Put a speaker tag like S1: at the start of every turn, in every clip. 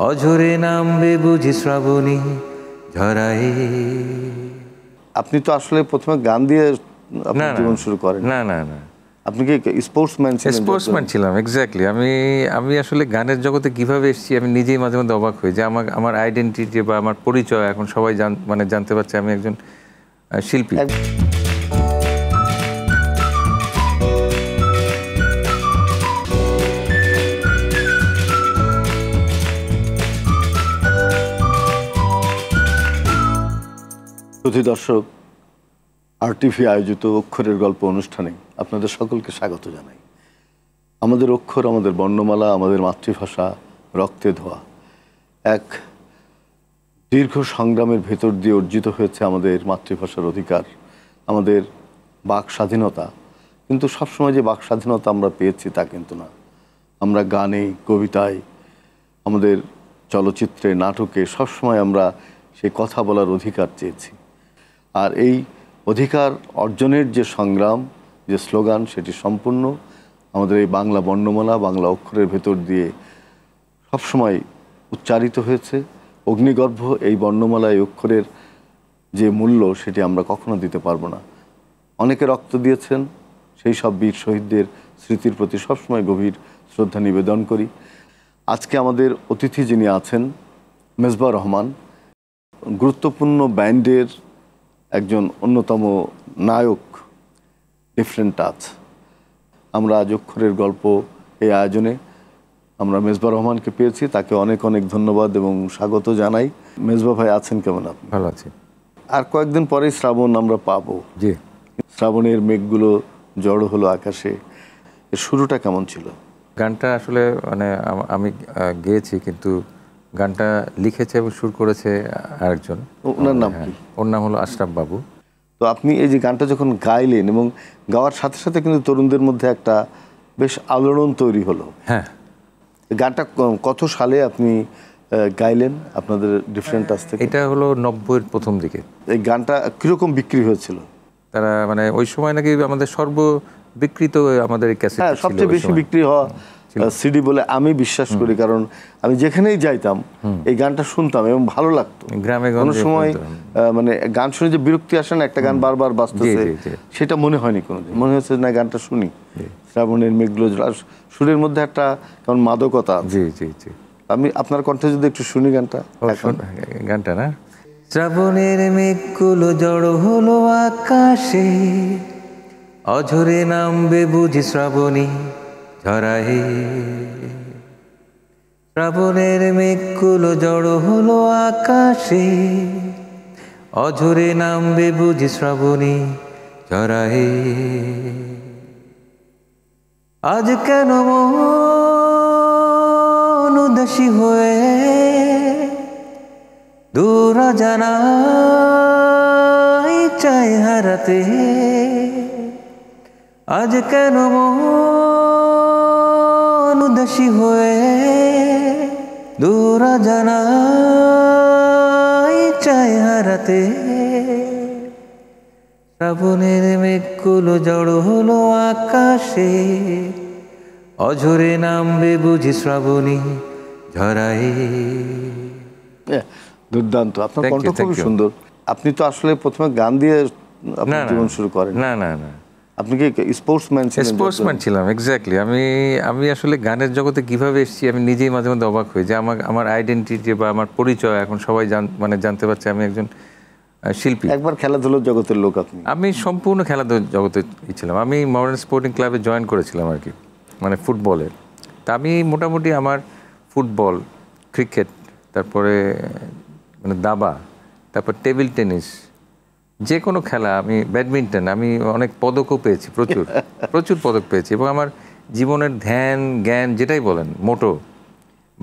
S1: অঝরে নামবে বুঝি শ্রাবণী ঝরায়।
S2: আপনি তো আসলে প্রথমে গান দিয়ে আপনার জীবন শুরু করেন।
S1: না না না,
S2: আপনি কি স্পোর্টসম্যান ছিলেন?
S1: স্পোর্টসম্যান ছিলাম, এক্স্যাক্টলি। আমি আসলে গানের জগতে কিভাবে এসেছি আমি নিজেই মাঝে মধ্যে অবাক হই যে আমার আইডেন্টিটি বা আমার পরিচয় এখন সবাই জানতে পারছে আমি একজন শিল্পী।
S2: প্রতি দর্শক, আরটিভি আয়োজিত অক্ষরের গল্প অনুষ্ঠানে আপনাদের সকলকে স্বাগত জানাই। আমাদের অক্ষর, আমাদের বর্ণমালা, আমাদের মাতৃভাষা রক্তে ধোয়া এক দীর্ঘ সংগ্রামের ভেতর দিয়ে অর্জিত হয়েছে আমাদের মাতৃভাষার অধিকার, আমাদের বাক স্বাধীনতা। কিন্তু সবসময় যে বাক স্বাধীনতা আমরা পেয়েছি তা কিন্তু না। আমরা গানে, কবিতায়, আমাদের চলচ্চিত্রে, নাটকে সবসময় আমরা সেই কথা বলার অধিকার চেয়েছি। আর এই অধিকার অর্জনের যে সংগ্রাম, যে স্লোগান, সেটি সম্পূর্ণ আমাদের এই বাংলা বর্ণমালা, বাংলা অক্ষরের ভেতর দিয়ে সবসময় উচ্চারিত হয়েছে। অগ্নিগর্ভ এই বর্ণমালা, এই অক্ষরের যে মূল্য, সেটি আমরা কখনো দিতে পারবো না। অনেকে রক্ত দিয়েছেন, সেই সব বীর শহীদদের স্মৃতির প্রতি সবসময় গভীর শ্রদ্ধা নিবেদন করি। আজকে আমাদের অতিথি যিনি আছেন, মেজবা রহমান, গুরুত্বপূর্ণ ব্যান্ডের একজন অন্যতম নায়ক, ডিফারেন্ট টাচ। আমরা আজ অক্ষরের গল্প এই আয়োজনে আমরা মেজবা রহমানকে পেয়েছি, তাকে অনেক অনেক ধন্যবাদ এবং স্বাগত জানাই। মেজবা ভাই, আছেন কেমন আপনি?
S1: ভালো আছি।
S2: আর কয়েকদিন পরেই শ্রাবণ আমরা পাবো।
S1: জি,
S2: শ্রাবণের মেঘগুলো জড়ো হলো আকাশে, এর শুরুটা কেমন ছিল?
S1: গানটা আসলে মানে আমি গেয়েছি, কিন্তু গানটা লিখেছে এবং সুর করেছে আরেকজন।
S2: ওনার নাম কি?
S1: ওর নাম হলো আশরাফ বাবু।
S2: তো আপনি এই যে গানটা যখন গাইলেন এবং গাওয়ার সাথে সাথে কিন্তু তরুণদের মধ্যে একটা বেশ আলোড়ন তৈরি হলো।
S1: হ্যাঁ,
S2: গানটা কত সালে আপনি গাইলেন আপনাদের ডিফারেন্ট টাচ থেকে?
S1: এটা হলো 90-এর প্রথম দিকে।
S2: এই গানটা কীরকম বিক্রি হয়েছিল?
S1: তারা মানে ওই সময় নাকি আমাদের বিকৃত আমাদের ক্যাসেট,
S2: হ্যাঁ, সবচেয়ে বেশি বিক্রি হওয়া সিডি বলে আমি বিশ্বাস করি, কারণ আমি যেখানেই যাইতাম এই গানটা শুনতাম এবং ভালো লাগতো।
S1: গ্রামে
S2: কোনো সময় মানে গান শুনে যে বিরক্তি আসে না, একটা গান বারবার বাজতেছে, সেটা মনে হয়নি কোনোদিন। মনে হচ্ছে না গানটা শুনি। শ্রাবণের মেঘগুলো, সুরের মধ্যে একটা কেমন মাদকতা।
S1: জি জি জি,
S2: আমি আপনার কণ্ঠে যদি একটু শুনি গানটা।
S1: গানটা না, শ্রাবণের মেঘগুলো জড়ো হলো আকাশে, অঝরে নামবে বুঝি শ্রাবণী ঝরায়। শ্রাবণের মেঘগুলো জড়ো হলো আকাশে, অঝরে নামবে বুঝি শ্রাবণী ঝরায়। আজ কেন মন উদাসী হয়ে দূর জানাই চাই হারাতে। আজ কেন মন উদাসী হয়ে দূর জানাই চাই হারাতে। শ্রাবণের মেঘগুলো জড়ো হলো আকাশে, অঝরে নামবে বুঝি শ্রাবণী ঝরায়।
S2: দুর্দান্ত, আপনার কণ্ঠ খুবই সুন্দর। আপনি তো আসলে প্রথমে গান দিয়ে আপনার জীবন শুরু করেন।
S1: না না না,
S2: আপনি কি স্পোর্টসম্যান ছিলেন?
S1: স্পোর্টসম্যান ছিলাম, এক্স্যাক্টলি। আমি আসলে গানের জগতে কিভাবে এসেছি আমি নিজেই মাঝে মধ্যে অবাক হই যে আমার আইডেন্টিটি বা আমার পরিচয় এখন সবাই জানতে পারছে আমি একজন শিল্পী।
S2: একবার খেলাধুলার জগতের লোক আপনি।
S1: আমি সম্পূর্ণ খেলাধুলার জগতে ছিলাম। আমি মডার্ন স্পোর্টিং ক্লাবে জয়েন করেছিলাম আর কি, মানে ফুটবলে। তা আমি মোটামুটি আমার ফুটবল, ক্রিকেট, তারপরে মানে দাবা, তারপর টেবিল টেনিস, যে কোনো খেলা, আমি ব্যাডমিন্টন, আমি অনেক পদকও পেয়েছি, প্রচুর পদক পেয়েছি। এবং আমার জীবনের ধ্যান জ্ঞান যেটাই বলেন, মোটো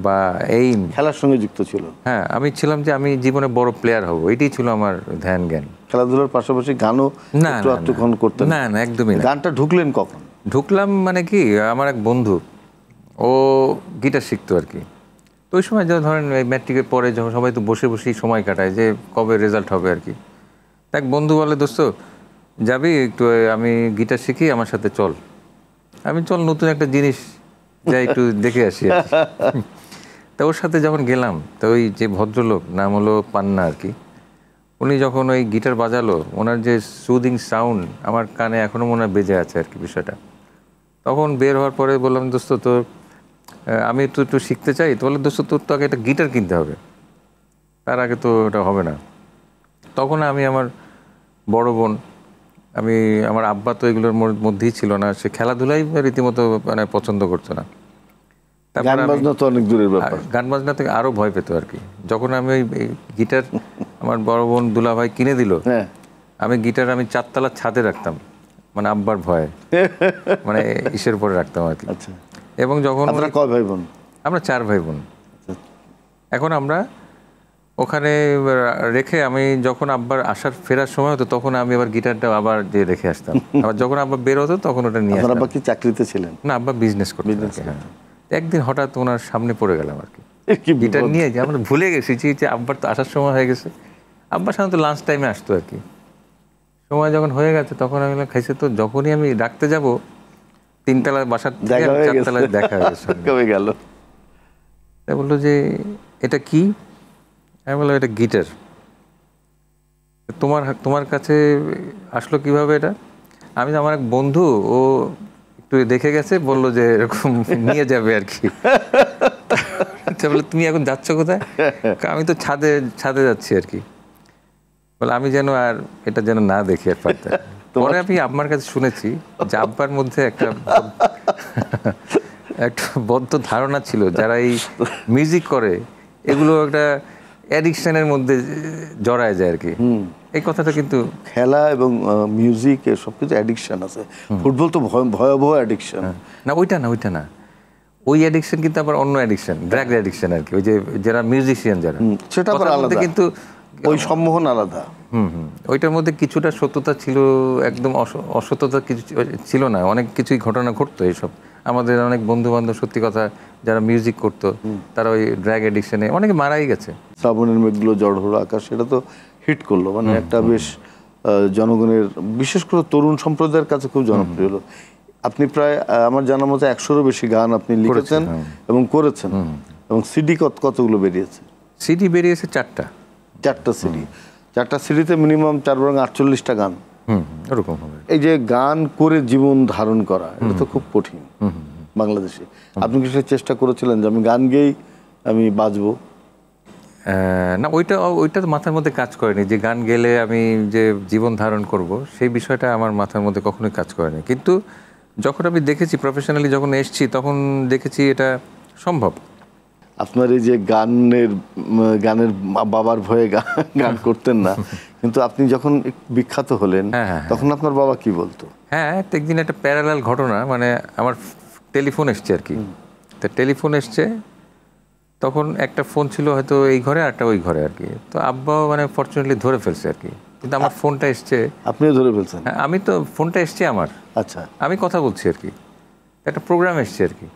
S1: বা এইম,
S2: খেলার সঙ্গে যুক্ত ছিল।
S1: হ্যাঁ, আমি ছিলাম যে আমি জীবনে বড় প্লেয়ার হব, এটাই ছিল আমার ধ্যান জ্ঞান।
S2: খেলাধুলার পাশাপাশি গানও করতেন?
S1: না না, একদমই না।
S2: গানটা ঢুকলেন কখন?
S1: ঢুকলাম মানে কি, আমার এক বন্ধু, ও গিটার শিখতো আর কি। তো ওই সময় যখন ধরেন ম্যাট্রিকের পরে যখন সবাই তো বসে বসেই সময় কাটায় যে কবে রেজাল্ট হবে আর কি। এক বন্ধু বলে, দোস্ত যাবি একটু, আমি গিটার শিখি, আমার সাথে চল। আমি চল, নতুন একটা জিনিস যাই একটু দেখে আসি। তা ওর সাথে যখন গেলাম, তো ওই যে ভদ্রলোক, নাম হলো পান্না আর কি, উনি যখন ওই গিটার বাজালো, ওনার যে সুদিং সাউন্ড আমার কানে এখনও মনে হয় বেজে আছে আর কি বিষয়টা। তখন বের হওয়ার পরে বললাম, দোস্ত তোর আমি তো একটু শিখতে চাই। তো বললো, দোস্ত তোর তো আগে একটা গিটার কিনতে হবে, তার আগে তো এটা হবে না। তখন আমি আমার বড় বোন, আমার আব্বা তো এগুলোর মধ্যেই ছিল না, সে খেলাধুলাই রীতিমতো মানে পছন্দ করতো না।
S2: গান বাজনা তো অনেক দূরের ব্যাপার,
S1: গান বাজনা থেকে আরও ভয় পেতো আর কি। যখন আমি ওই গিটার আমার বড় বোন দুলাভাই কিনে দিল, আমি গিটার 4 তলার ছাদে রাখতাম, মানে আব্বার ভয়ে, মানে ইসের উপরে রাখতাম আর কি। এবং যখন
S2: কয় ভাই বোন?
S1: আমরা 4 ভাই বোন। এখন আমরা ওখানে রেখে আমি যখন আব্বার ফেরার সময় হতো, তখন আমি আবার গিটারটা আবার যে রেখে আসতাম। আবার যখন আব্বা বের হতো তখন ওটা নিয়ে আসতাম।
S2: আব্বা কি চাকরিতে ছিলেন?
S1: না, আব্বা বিজনেস করতেন। একদিন হঠাৎ ওনার সামনে পড়ে গেলাম আর কি, গিটার নিয়ে। যে আমরা ভুলে গেছি যে আব্বার তো আসার সময় হয়ে গেছে। আব্বা সাধারণত লাঞ্চ টাইমে আসতো আর কি। সময় যখন হয়ে গেছে তখন আমি খাইছে, তো যখনই আমি রাখতে যাব 3 তলার বাসার 4 তলায় দেখা হয়ে গেল। তাই বললো যে এটা কি? আমি বললাম এটা গিটার। তোমার কাছে আসলো কিভাবে এটা? আমি আমার এক বন্ধু, ও একটু দেখে গেছে, বললো যে এরকম নিয়ে যাবে আর কি। বলে তুমি এখন যাচ্ছ কোথায়? আমি তো ছাদে যাচ্ছি আর কি। বলে আমি যেন আর এটা যেন না দেখি আর পারতে। পরে আমি আব্বার কাছে শুনেছি যে আব্বার মধ্যে একটা বদ্ধ ধারণা ছিল, যারা এই মিউজিক করে এগুলো একটা অ্যাডিকশনের মধ্যে জড়ায় যায় আর কি। এই কথাটা কিন্তু
S2: খেলা এবং মিউজিক এর সবকিছু অ্যাডিকশন আছে। ফুটবল তো ভয়াবহ অ্যাডিকশন।
S1: না, ওইটা না ওই অ্যাডিকশন কিন্তু আবার অন্য অ্যাডিকশন, ড্রাগ অ্যাডিকশন আর কি। ওই যে যারা মিউজিশিয়ান যারা,
S2: সেটা আবার আলাদা, কিন্তু ওই সম্মোহন আলাদা।
S1: ওইটার মধ্যে কিছুটা সত্যতা ছিল, একদম অসত্যতা কিছু ছিল না। অনেক কিছুই ঘটনা ঘটতো এইসব। আমাদের অনেক বন্ধু বান্ধব সত্যি কথা যারা মিউজিক করতো, তারা ওই ড্রাগ অ্যাডিকশনে অনেকে মারাই গেছে।
S2: শ্রাবণের মেঘগুলো ঝড় হলো আকাশ, সেটা তো হিট করলো, মানে একটা বেশ জনগণের, বিশেষ করে তরুণ সম্প্রদায়ের কাছে খুব জনপ্রিয় হলো। আপনি প্রায় আমার জানা মতো 100-এরও বেশি গান আপনি লিখেছেন এবং করেছেন। এবং সিডি কতগুলো বেরিয়েছে?
S1: সিডি বেরিয়েছে 4টা
S2: সিডি। 4টা সিডিতে মিনিমাম 4-48টা গান
S1: এরকম হবে।
S2: এই যে গান করে জীবন ধারণ করা, এটা তো খুব কঠিন বাংলাদেশে। আপনি কি চেষ্টা করেছিলেন যে আমি গান গেয়েই আমি বাজবো?
S1: না, ওইটা তো মাথার মধ্যে কাজ করেনি যে গান গেলে আমি যে জীবন ধারণ করব, সেই বিষয়টা আমার মাথার মধ্যে কখনোই কাজ করেনি। কিন্তু যখন আমি দেখেছি, প্রফেশনালি যখন এসেছি, তখন দেখেছি এটা সম্ভব।
S2: আপনার এই যে গানের বাবার ভয়ে গান করতেন না, কিন্তু আপনি যখন বিখ্যাত হলেন তখন আপনার বাবা কি বলতো?
S1: হ্যাঁ, একদিন একটা প্যারালাল ঘটনা, মানে আমার টেলিফোন এসছে আর কি। তা টেলিফোন এসছে, তখন একটা ফোন ছিল হয়তো এই ঘরে, একটা ওই ঘরে আর কি। তো আব্বাও মানে ফরচুনেটলি ধরে ফেলছে আর কি। কিন্তু আমার ফোনটা এসছে।
S2: আপনিও ধরে ফেলছেন?
S1: হ্যাঁ, আমি তো ফোনটা এসছে আমার।
S2: আচ্ছা, আমি
S1: কথা বলছি আর কি, একটা প্রোগ্রাম এসছে আর কি।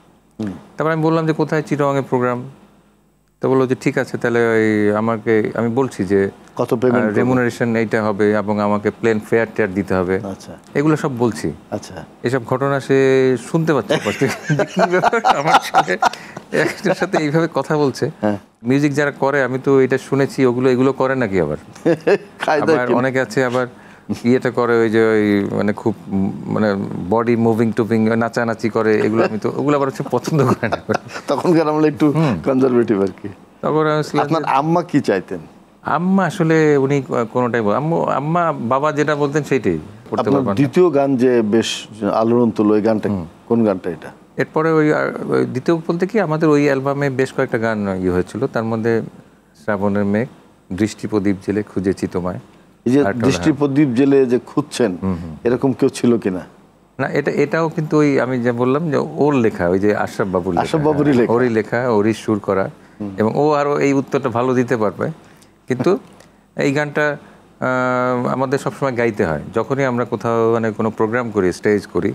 S1: তারপর আমি বললাম যে কোথায়? চিটাগাংয়ে প্রোগ্রাম। তো বললো যে ঠিক আছে, তাহলে আমি বলছি যে
S2: কত পেমেন্ট,
S1: রেমুনারেশন এইটা হবে এবং আমাকে প্লেন ফেয়ার টেয়ার দিতে হবে।
S2: আচ্ছা,
S1: এগুলো সব বলছি।
S2: আচ্ছা,
S1: এসব ঘটনা সে শুনতে পাচ্ছে। কি ব্যাপার, আমার একটার সাথে এইভাবে কথা বলছে। মিউজিক যারা করে, আমি তো এটা শুনেছি, এগুলো করে নাকি আবার? অনেকে আছে আবার ইয়েটা করে, ওই যে ওই মানে খুব মানে বডি মুভিং টুভিং নাচানাচি করে, এগুলো আমি তো ওগুলো আবার হচ্ছে পছন্দ করে না।
S2: তখনকার আমরা একটু কনজারভেটিভ আর কি।
S1: তখন
S2: আপনার আম্মা কি চাইতেন?
S1: আম্মা আসলে উনি কোনোটাই আম্মা বাবা যেটা বলতেন সেইটাই করতে পারবেন।
S2: দ্বিতীয় গান যে বেশ আলোড়ন তোলো, ওই গানটা কোন গানটা? এটা
S1: এরপরে ওই দ্বিতীয় বলতে কি, আমাদের ওই অ্যালবামে বেশ কয়েকটা গান হয়েছিল। তার মধ্যে শ্রাবণের মেঘ, দৃষ্টি প্রদীপ জেলে খুঁজেছি তোমায়।
S2: এই যে দৃষ্টি প্রদীপ জেলে যে খুঁজছেন, এরকম কেউ ছিল কিনা?
S1: না, এটাও কিন্তু ওই আমি যে বললাম যে ওর লেখা, ওই যে আশরাফ বাবুরই লেখা, ওরই লেখা, ওরই সুর করা। এবং ও আরও এই উত্তরটা ভালো দিতে পারবে। কিন্তু এই গানটা আমাদের সবসময় গাইতে হয় যখনই আমরা কোথাও মানে কোনো প্রোগ্রাম করি, স্টেজ করি,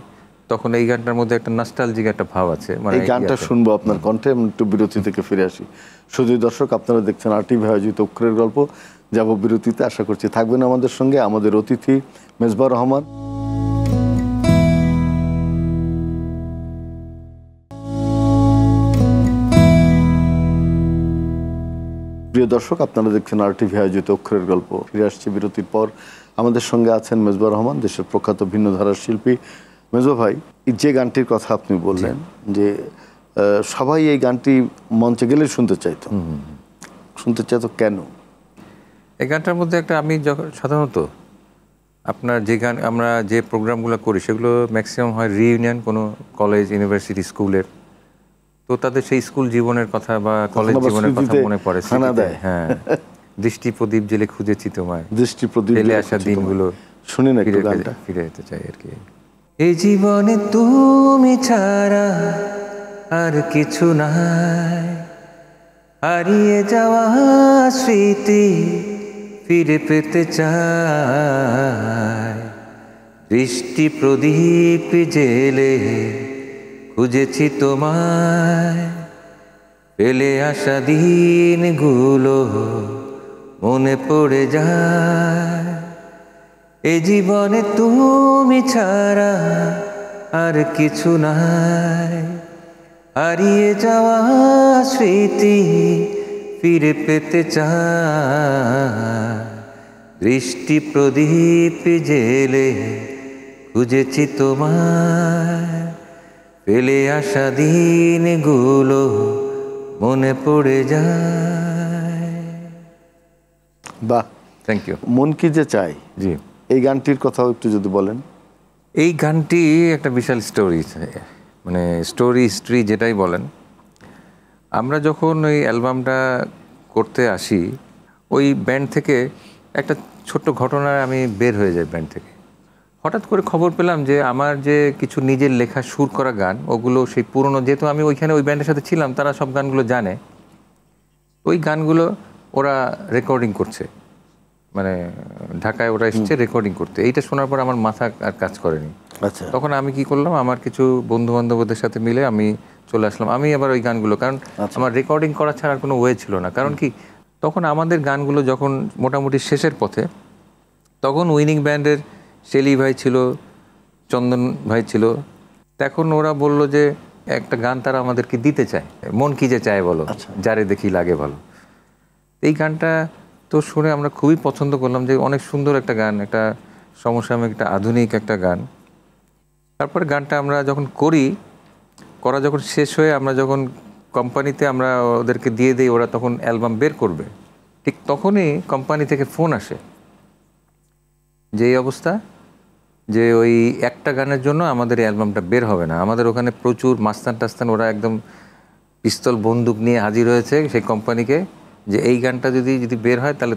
S1: তখন এই গানটার মধ্যে একটা নস্টালজিক একটা ভাব আছে। মানে
S2: এই গানটা শুনবো আপনার কণ্ঠে। একটু বিরতি থেকে ফিরে আসি। শুধু দর্শক, আপনারা দেখছেন RTV আয়োজিত অক্ষরের গল্প। যাব বিরতিতে, আশা করছি থাকবেন আমাদের সঙ্গে। আমাদের অতিথি মেজবাহ রহমান। প্রিয় দর্শক, আপনারা দেখছেন RTV আয়োজিত অক্ষরের গল্প। ফিরে আসছে বিরতির পর। আমাদের সঙ্গে আছেন মেজবা রহমান, দেশের প্রখ্যাত ভিন্ন ধারার শিল্পী। মেজবা ভাই, যে গানটির কথা আপনি বললেন যে সবাই এই গানটি মঞ্চে গেলে শুনতে চাইতো, কেন?
S1: এই গানটার মধ্যে একটা, আমি যখন সাধারণত আপনার যে গান আমরা যে প্রোগ্রামগুলো করি সেগুলো ম্যাক্সিমাম হয় রিইউনিয়ন কোনো কলেজ, ইউনিভার্সিটি, স্কুলের। তো তাদের সেই স্কুল জীবনের কথা বা কলেজ জীবনের কথা মনে পড়ে। হ্যাঁ, দৃষ্টি প্রদীপ জেলে খুঁজেছি তোমায়,
S2: দৃষ্টি প্রদীপ
S1: ফেলে আসা দিনগুলো
S2: শুনে না একটু গানটা।
S1: ফিরে যেতে চাই আর কি। এই জীবনে তুমি ছাড়া আর কিছু নাই, হারিয়ে যাওয়া স্মৃতি ফিরে পেতে চাই। দৃষ্টি প্রদীপ জেলে খুঁজেছি তোমায়, ফেলে আসা দিনগুলো মনে পড়ে যায়। এই জীবনে তুমি ছাড়া আর কিছু নাই, হারিয়ে যাওয়া স্মৃতি ফিরে পেতে চাই। দৃষ্টি প্রদীপ জেলে খুঁজেছি তোমায়, ফেলে আসা দিনগুলো মনে পড়ে যায়।
S2: বাহ,
S1: থ্যাংক ইউ।
S2: মন কি যে চাই,
S1: জি,
S2: এই গানটির কথাও একটু যদি বলেন।
S1: এই গানটি একটা বিশাল স্টোরি, মানে স্টোরি হিস্ট্রি যেটাই বলেন। আমরা যখন ওই অ্যালবামটা করতে আসি, ওই ব্যান্ড থেকে একটা ছোট্ট ঘটনায় আমি বের হয়ে যাই ব্যান্ড থেকে। হঠাৎ করে খবর পেলাম যে আমার যে কিছু নিজের লেখা সুর করা গান, ওগুলো সেই পুরনো, যেহেতু আমি ওইখানে ওই ব্যান্ডের সাথে ছিলাম, তারা সব গানগুলো জানে। ওই গানগুলো ওরা রেকর্ডিং করছে, মানে ঢাকায় ওরা এসেছে রেকর্ডিং করতে। এইটা শোনার পর আমার মাথা আর কাজ করেনি।
S2: আচ্ছা,
S1: তখন আমি কি করলাম, আমার কিছু বন্ধু বান্ধবদের সাথে মিলে আমি চলে আসলাম। আমি আবার ওই গানগুলো, কারণ আমার রেকর্ডিং করা ছাড়া কোনো ওয়ে ছিল না। কারণ কি, তখন আমাদের গানগুলো যখন মোটামুটি শেষের পথে, তখন উইনিং ব্যান্ডের শেলি ভাই ছিল, চন্দন ভাই ছিল। তখন ওরা বলল যে একটা গান তারা আমাদেরকে দিতে চায়, মন কি যে চায় বলো, যারে দেখি লাগে ভালো। এই গানটা তো শুনে আমরা খুবই পছন্দ করলাম, যে অনেক সুন্দর একটা গান, একটা সমসাময়িক, একটা আধুনিক একটা গান। তারপরে গানটা আমরা যখন করা যখন শেষ হয়ে আমরা যখন কোম্পানিতে আমরা ওদেরকে দিয়ে দিই, ওরা তখন অ্যালবাম বের করবে, ঠিক তখনই কোম্পানি থেকে ফোন আসে যে এই অবস্থা, যে ওই একটা গানের জন্য আমাদের এই অ্যালবামটা বের হবে না। আমাদের ওখানে প্রচুর মাস্তান টাস্তান, ওরা একদম পিস্তল বন্দুক নিয়ে হাজির হয়েছে সেই কোম্পানিকে, যে এই গানটা যদি বের হয় তাহলে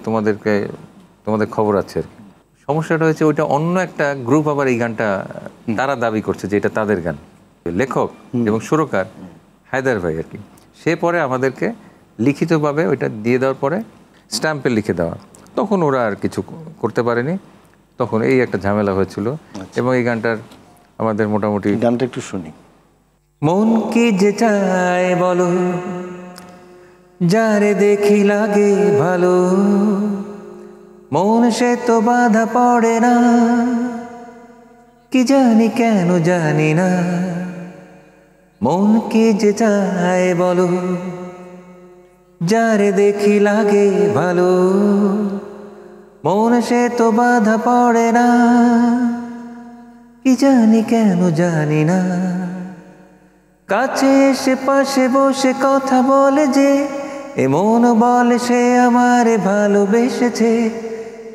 S1: তোমাদের খবর আছে আর কি। সমস্যাটা হয়েছে ওইটা অন্য একটা গ্রুপ আবার এই গানটা তারা দাবি করছে যে এটা তাদের গান। লেখক এবং সুরকার হায়দার ভাই আর কি, সে পরে আমাদেরকে লিখিতভাবে ওইটা দিয়ে দেওয়ার পরে স্ট্যাম্পে লিখে দেওয়া, তখন ওরা আর কিছু করতে পারেনি। তখন এই একটা ঝামেলা হয়েছিল। এবং এই গানটার আমাদের মোটামুটি,
S2: গানটা একটু শুনি।
S1: মন কি যে চায় বলো, যারে দেখি লাগে ভালো, মন সে তো বাধা পড়ে না, কি জানি কেন জানি না। মন কি যে চায় বলো, যারে দেখি লাগে ভালো, মন সে তো বাধা পড়ে না, কি জানি কেন জানি না। কাছে এসে পাশে বসে কথা বলে যে, এমন বলে সে আমারে ভালোবেসেছে।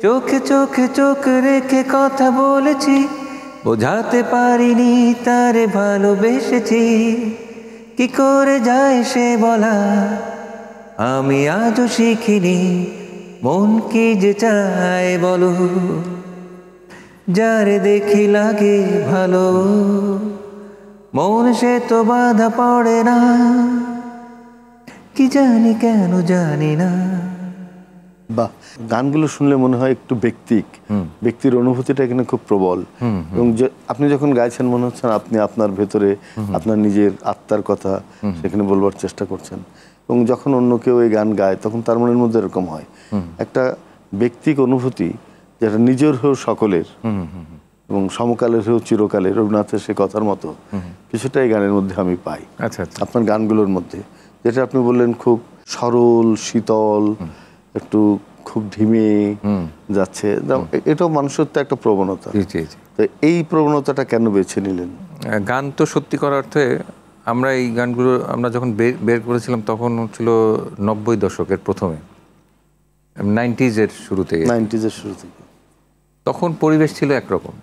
S1: চোখে চোখে চোখ রেখে কথা বলেছি, বোঝাতে পারিনি তারে ভালোবেসেছি। কি করে যায় সে বলা, আমি আজও শিখিনি। মন কি যে চায় বলো, যারে দেখি লাগে ভালো, মন সে তো বাধা পড়ে না, কি জানি কেন জানি না।
S2: বাহ, গানগুলো শুনলে মনে হয় একটু ব্যক্তির অনুভূতিটা এখানে খুব প্রবল। এবং আপনি যখন গাইছেন মনে হচ্ছে আপনি আপনার ভেতরে আপনার নিজের আত্মার কথা সেখানে বলবার চেষ্টা করছেন। এবং যখন অন্য কেউ এই গান গায় তখন তার মনের মধ্যে এরকম হয়, একটা ব্যক্তিক অনুভূতি যেটা নিজের হয়েও সকলের এবং সমকালের হয়েও চিরকালের, রবীন্দ্রনাথের সে কথার মতো কিছুটা এই গানের মধ্যে আমি পাই।
S1: আচ্ছা আচ্ছা,
S2: আপনার গানগুলোর মধ্যে যেটা আপনি বললেন খুব সরল শীতল, একটু খুব ধিমে যাচ্ছে, এটাও মানুষের তো একটা প্রবণতা। তো এই প্রবণতাটা কেন বেছে নিলেন?
S1: গান তো সত্যি করার অর্থে আমরা এই গানগুলো আমরা যখন বের করেছিলাম তখন ছিল 90 দশকের প্রথমে, 90s-এর শুরুতে।
S2: 90s-এর শুরু থেকে
S1: তখন পরিবেশ ছিল একরকম,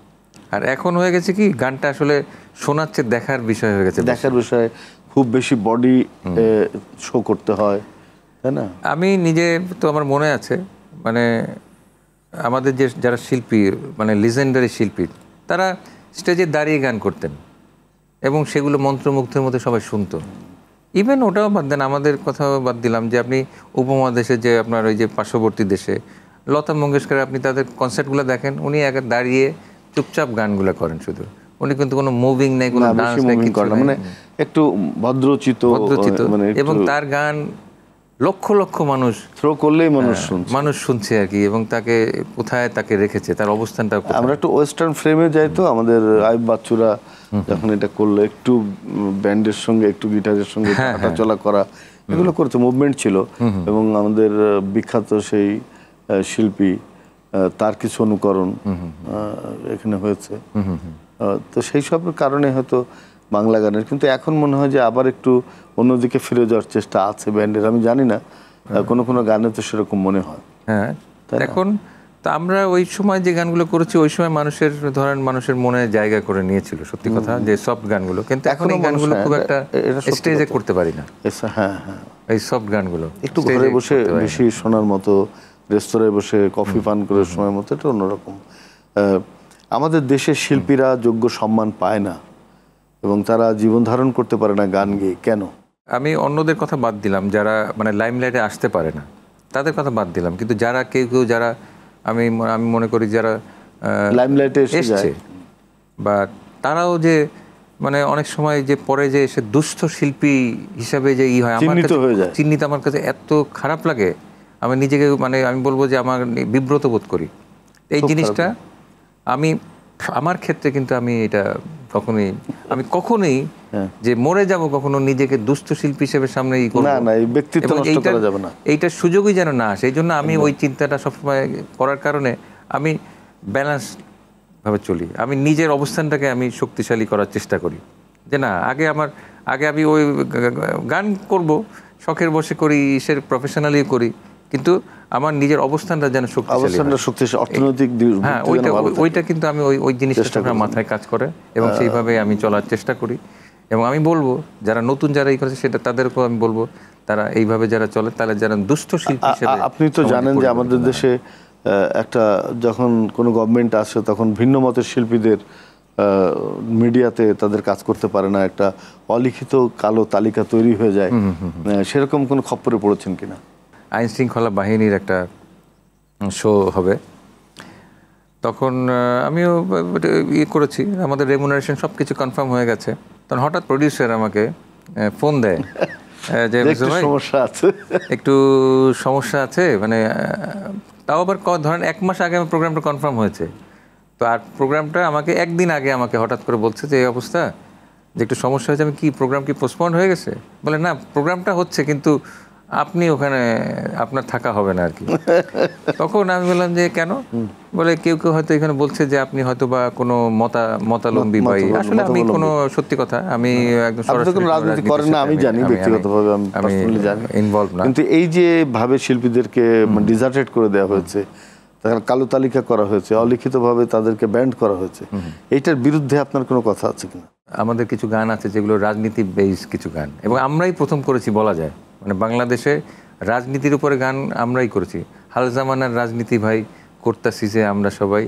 S1: আর এখন হয়ে গেছে কি গানটা আসলে শোনার চেয়ে দেখার বিষয় হয়ে গেছে।
S2: দেখার বিষয়, খুব বেশি বডি শো করতে হয়, তাই না?
S1: আমি নিজে তো আমার মনে আছে, মানে আমাদের যে যারা শিল্পী, মানে লিজেন্ডারি শিল্পী, তারা স্টেজে দাঁড়িয়ে গান করতেন এবং সেগুলো মন্ত্রমুগ্ধের মধ্যে সবাই শুনতো। ইভেন ওটাও বাদ দেন, আমাদের কথাও বাদ দিলাম, যে আপনি উপমহাদেশে যে আপনার ওই যে পার্শ্ববর্তী দেশে লতা মঙ্গেশকর, আপনি তাদের কনসার্টগুলো দেখেন, উনি একা দাঁড়িয়ে চুপচাপ গানগুলো করেন শুধু, উনি কিন্তু কোনো মুভিং নেই, কোনো ডান্স নেই, কিছু নেই,
S2: মানে একটু ভদ্রচিত,
S1: এবং তার গান লক্ষ লক্ষ মানুষ
S2: থ্রো করলেই মানুষ
S1: শুনছে আর কি, এবং তাকে কোথায় তাকে রেখেছে, তার অবস্থানটা।
S2: আমরা একটু ওয়েস্টার্ন ফ্রেমে যাই তো, আমাদের আইব বাচ্চুরা যখন এটা করলো, একটু ব্যান্ডের সঙ্গে একটু গিটারের সঙ্গে হাঁটাচলা করা, এগুলো করতে মুভমেন্ট ছিল। এবং আমাদের বিখ্যাত সেই শিল্পী, তার কিছু অনুকরণ এখানে হয়েছে। তো সেই সব কারণে হয়তো বাংলা গানের, কিন্তু এখন মনে হয় যে আবার একটু অন্যদিকে ফিরে যাওয়ার চেষ্টা আছে ব্যান্ডের। আমি জানি না, কোনো কোনো গানে তো সেরকম মনে হয়।
S1: হ্যাঁ, এখন তো আমরা ওই সময় যে গানগুলো করেছি, ওই সময় মানুষের মনে জায়গা করে নিয়েছিল, সত্যি কথা, যে সফট গানগুলো। কিন্তু এখন এই গানগুলো খুব একটা স্টেজে করতে পারি না।
S2: হ্যাঁ হ্যাঁ,
S1: এই সফট গানগুলো
S2: একটু ঘরে বসে বেশি শোনার মতো, রেস্তোরাঁয় বসে কফি পান করে সময় মতো, এটা অন্যরকম। আমাদের দেশের শিল্পীরা যোগ্য সম্মান পায় না এবং তারা জীবন ধারণ করতে পারে না গান গেয়ে। কেন?
S1: আমি অন্যদের কথা বাদ দিলাম, যারা মানে লাইমলাইটে আসতে পারে না, তাদের কথা বাদ দিলাম, কিন্তু যারা কেউ যারা আমি মনে করি যারা
S2: লাইমলাইটে এসেছে,
S1: বা তারাও যে মানে অনেক সময় যে পরে যে এসে দুস্থ শিল্পী হিসাবে যে হয়, আমার কাছে চিহ্নিত, আমার কাছে এত খারাপ লাগে, আমি নিজেকে মানে আমি বলবো যে আমার বিব্রত বোধ করি এই জিনিসটা। আমি আমার ক্ষেত্রে কিন্তু আমি এটা কখনোই যে মরে যাব কখনো নিজেকে দুস্থ শিল্পী হিসেবে সামনে এইটার সুযোগই যেন না আসে। এই জন্য আমি ওই চিন্তাটা সবসময় করার কারণে আমি ব্যালেন্স ভাবে চলি। আমি নিজের অবস্থানটাকে আমি শক্তিশালী করার চেষ্টা করি, যে না আগে আমি ওই গান করব, শখের বসে করি, প্রফেশনালি করি, কিন্তু আমার নিজের অবস্থানটা যেন শক্তিশালী,
S2: অর্থনৈতিক,
S1: হ্যাঁ, ওইটা কিন্তু আমি ওই জিনিসটা আমার মাথায় কাজ করে এবং সেইভাবে আমি চলার চেষ্টা করি। এবং আমি বলবো যারা নতুন যারা এই করেছে, সেটা তাদেরকেও আমি বলবো, তারা এইভাবে যারা চলে, তাহলে যারা দুস্থ শিল্পী হিসেবে।
S2: আপনি তো জানেন যে আমাদের দেশে একটা যখন কোনো গভর্নমেন্ট আসে, তখন ভিন্ন মতের শিল্পীদের মিডিয়াতে তাদের কাজ করতে পারে না, একটা অলিখিত কালো তালিকা তৈরি হয়ে যায়। সেরকম কোনো খপ্পরে পড়েছেন কিনা?
S1: আইন শৃঙ্খলা বাহিনীর একটা শো হবে, তখন আমিও করেছি, আমাদের রেমুনারেশন সব কিছু কনফার্ম হয়ে গেছে। তখন হঠাৎ প্রডিউসার আমাকে ফোন দেয় যে একটু সমস্যা আছে, মানে তাও আবার ধরেন 1 মাস আগে আমার প্রোগ্রামটা কনফার্ম হয়েছে। তো আর প্রোগ্রামটা আমাকে একদিন আগে আমাকে হঠাৎ করে বলছে যে এই অবস্থা, যে একটু সমস্যা হয়েছে। আমি কি প্রোগ্রাম কি পোস্টপন্ড হয়ে গেছে? বলে না, প্রোগ্রামটা হচ্ছে, কিন্তু আপনি ওখানে আপনার থাকা হবে না আর কি। তখন আমি বললাম যে কেন? বলে কেউ হয়তো এখানে বলছে যে আপনি হয়তো বা কোনো মতালম্বী ভাই। আসলে আমি কোনো, সত্যি কথা, আমি একদম সরাসরি
S2: রাজনীতি করেন না, আমি জানি ব্যক্তিগতভাবে, আমি জানি
S1: ইনভলভ না।
S2: কিন্তু এই যে ভাবে শিল্পীদেরকে ডিজার্টেড করে দেওয়া হয়েছে, তার কালো তালিকা করা হয়েছে, অলিখিতভাবে তাদেরকে ব্যান্ড করা হয়েছে, এইটার বিরুদ্ধে আপনার কোনো কথা আছে কিনা?
S1: আমাদের কিছু গান আছে যেগুলো রাজনীতি বেস কিছু গান, এবং আমরাই প্রথম করেছি বলা যায়, মানে বাংলাদেশে রাজনীতির উপরে গান আমরাই করেছি। হাল জামানার রাজনীতি ভাই করতাছি যে আমরা সবাই,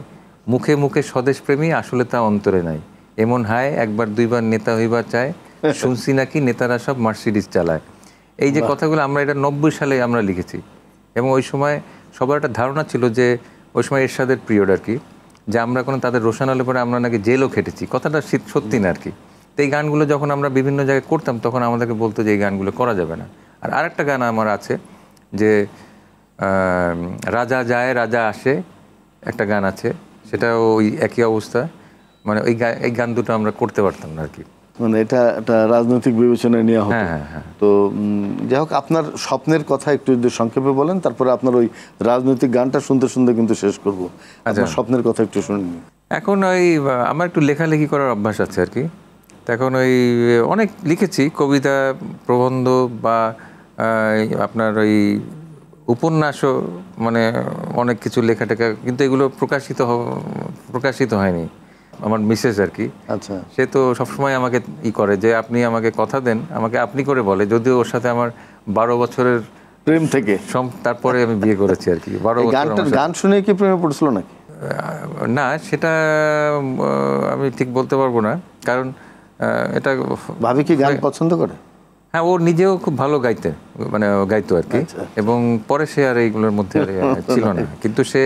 S1: মুখে মুখে স্বদেশ প্রেমী, আসলে তা অন্তরে নাই, এমন হায় একবার দুইবার নেতা হইবার চায়, শুনছি নাকি নেতারা সব মার্সিডিজ চালায়। এই যে কথাগুলো আমরা এটা 90 সালে আমরা লিখেছি, এবং ওই সময় সবার একটা ধারণা ছিল যে ওই সময় এরশাদের পিরিয়ড আর কি, যে আমরা কোনো তাদের রোশান হলে পরে আমরা নাকি জেলও খেটেছি। কথাটা সত্যি না আর কি। তো এই গানগুলো যখন আমরা বিভিন্ন জায়গায় করতাম, তখন আমাদেরকে বলতো যে এই গানগুলো করা যাবে না। আর আরেকটা গান আমার আছে যে রাজা যায় রাজা আসে, একটা গান আছে, সেটা ওই একই অবস্থা, মানে এই গান দুটো আমরা করতে পারতাম না আর কি।
S2: মানে এটা একটা রাজনৈতিক বিবেচনায় নেওয়া হতো।
S1: হ্যাঁ, হ্যাঁ।
S2: তো যাই হোক, আপনার স্বপ্নের কথা একটু যদি সংক্ষেপে বলেন, তারপরে আপনার ওই রাজনৈতিক গানটা শুনতে শুনতে কিন্তু শেষ করব। আপনার স্বপ্নের কথা একটু শুনে নিন।
S1: এখন ওই আমার একটু লেখালেখি করার অভ্যাস আছে আর কি। তো এখন ওই অনেক লিখেছি কবিতা, প্রবন্ধ বা আপনার ওই উপন্যাসও, মানে অনেক কিছু লেখা টেখা, কিন্তু এগুলো প্রকাশিত হয়নি। আমার মিসেস আর কি,
S2: আচ্ছা,
S1: সে তো সবসময় আমাকে করে যে আপনি আমাকে কথা দেন, আমাকে আপনি করে বলে, যদিও ওর সাথে আমার 12 বছরের
S2: প্রেম থেকে
S1: তারপরে আমি বিয়ে করেছি আর কি। 12 বছর
S2: গান শুনে কি প্রেমে পড়ছিল নাকি?
S1: না, সেটা আমি ঠিক বলতে পারবো না, কারণ এটা
S2: ভাবি কি গান পছন্দ করে?
S1: হ্যাঁ, ও নিজেও খুব ভালো গাইতো আর কি। এবং পরে সে আর এইগুলোর মধ্যে ছিল না, কিন্তু সে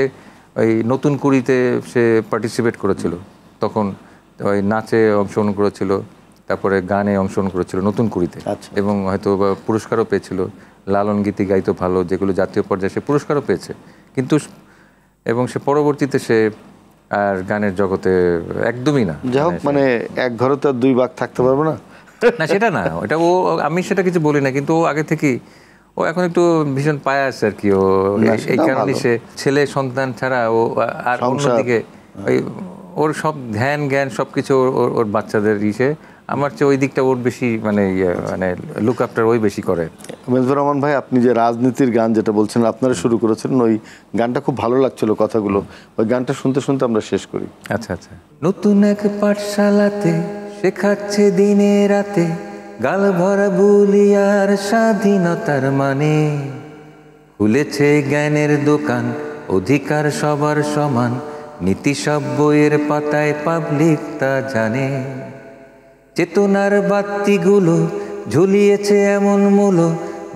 S1: ওই নতুন কুড়িতে সে পার্টিসিপেট করেছিল, তখন ওই নাচে অংশগ্রহণ করেছিল, তারপরে গানে অংশগ্রহণ করেছিল নতুন কুড়িতে, এবং হয়তো পুরস্কারও পেয়েছিল। লালন গীতি গাইতো ভালো, যেগুলো জাতীয় পর্যায়ে সে পুরস্কারও পেয়েছে। কিন্তু এবং সে পরবর্তীতে সে আর গানের জগতে একদমই না।
S2: যাই হোক, মানে এক ঘরে তো আর দুই ভাগ থাকতে পারবো না।
S1: না, সেটা না, ওটা আমি সেটা কিছু বলি না, কিন্তু ও আগে থেকেই ও এখন একটু ভীষণ পায়াস আর কি। ও এই কারণে সে ছেলে সন্তান ছাড়া ও আর অন্যদিকে ওই ওর সব ধ্যান জ্ঞান সবকিছু ওর বাচ্চাদের আমার চেয়ে ওই দিকটা ওর বেশি মানে লুক আফটার ওই বেশি করে।
S2: মেজবাহ রহমান ভাই, আপনি যে রাজনীতির গান যেটা বলছেন আপনারা শুরু করেছেন, ওই গানটা খুব ভালো লাগছিল কথাগুলো, ওই গানটা শুনতে শুনতে আমরা শেষ করি।
S1: আচ্ছা আচ্ছা। নতুন এক পাঠশালাতে শেখাচ্ছে দিনে রাতে, গাল ভরা বুলি আর স্বাধীনতার মানে, খুলেছে জ্ঞানের দোকান, অধিকার সবার সমান, নীতি সব বইয়ের পাতায়, পাবলিক তা জানে। চেতনার বাতিগুলো ঝুলিয়েছে এমন মূল,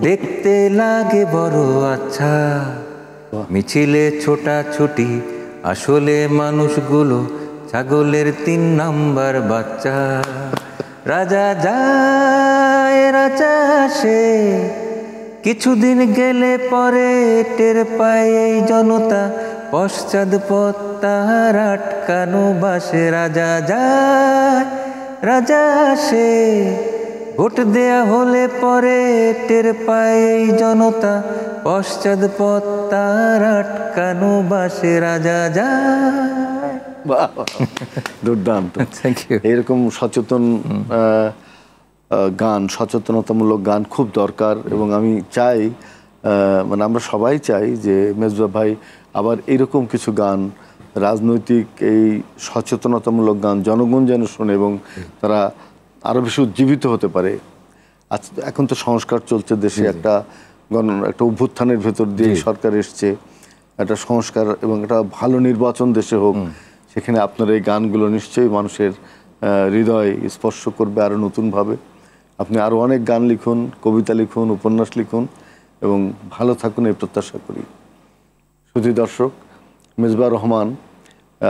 S1: দেখতে লাগে বড় আচ্ছা। মিছিলে ছোটাছুটি, আসলে মানুষগুলো ছাগলের 3 নাম্বার বাচ্চা। রাজা যায় রাজা আসে, কিছুদিন গেলে পরে টের পায় এই জনতা, পশ্চাৎপদ তাহার আটকানো বাসে। রাজা যায় রাজা আসে, ভোট দেয়া হলে পরে টের পায় এই জনতা, পশ্চাৎপদ তাহার আটকানো বাসে। রাজা যায়।
S2: দুর্দান্ত,
S1: থ্যাংক ইউ।
S2: এরকম সচেতন গান, সচেতনতামূলক গান খুব দরকার। এবং আমি চাই, মানে আমরা সবাই চাই যে মেজবাহ ভাই আবার এরকম কিছু গান, রাজনৈতিক এই সচেতনতামূলক গান জনগণ যেন শোনে এবং তারা আরও বেশি উজ্জীবিত হতে পারে। এখন তো সংস্কার চলছে দেশে, একটা অভ্যুত্থানের ভেতর দিয়ে সরকার এসছে, একটা সংস্কার এবং একটা ভালো নির্বাচন দেশে হোক। সেখানে আপনার এই গানগুলো নিশ্চয়ই মানুষের হৃদয় স্পর্শ করবে আরও নতুনভাবে। আপনি আরও অনেক গান লিখুন, কবিতা লিখুন, উপন্যাস লিখুন এবং ভালো থাকুন, এই প্রত্যাশা করি। শুধু দর্শক, মেজবাহ রহমান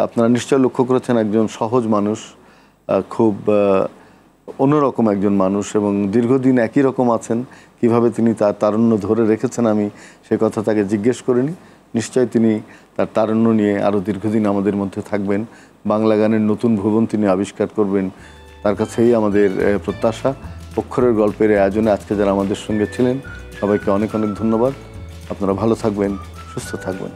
S2: আপনারা নিশ্চয় লক্ষ্য করেছেন একজন সহজ মানুষ, খুব অন্যরকম একজন মানুষ, এবং দীর্ঘদিন একই রকম আছেন। কিভাবে তিনি তার তারুণ্য ধরে রেখেছেন আমি সে কথা তাকে জিজ্ঞেস করিনি। নিশ্চয় তিনি তার তারুণ্য নিয়ে আরও দীর্ঘদিন আমাদের মধ্যে থাকবেন, বাংলা গানের নতুন ভুবন তিনি আবিষ্কার করবেন, তার কাছেই আমাদের প্রত্যাশা। অক্ষরের গল্পের আয়োজনে আজকে যারা আমাদের সঙ্গে ছিলেন সবাইকে অনেক অনেক ধন্যবাদ। আপনারা ভালো থাকবেন, সুস্থ থাকবেন।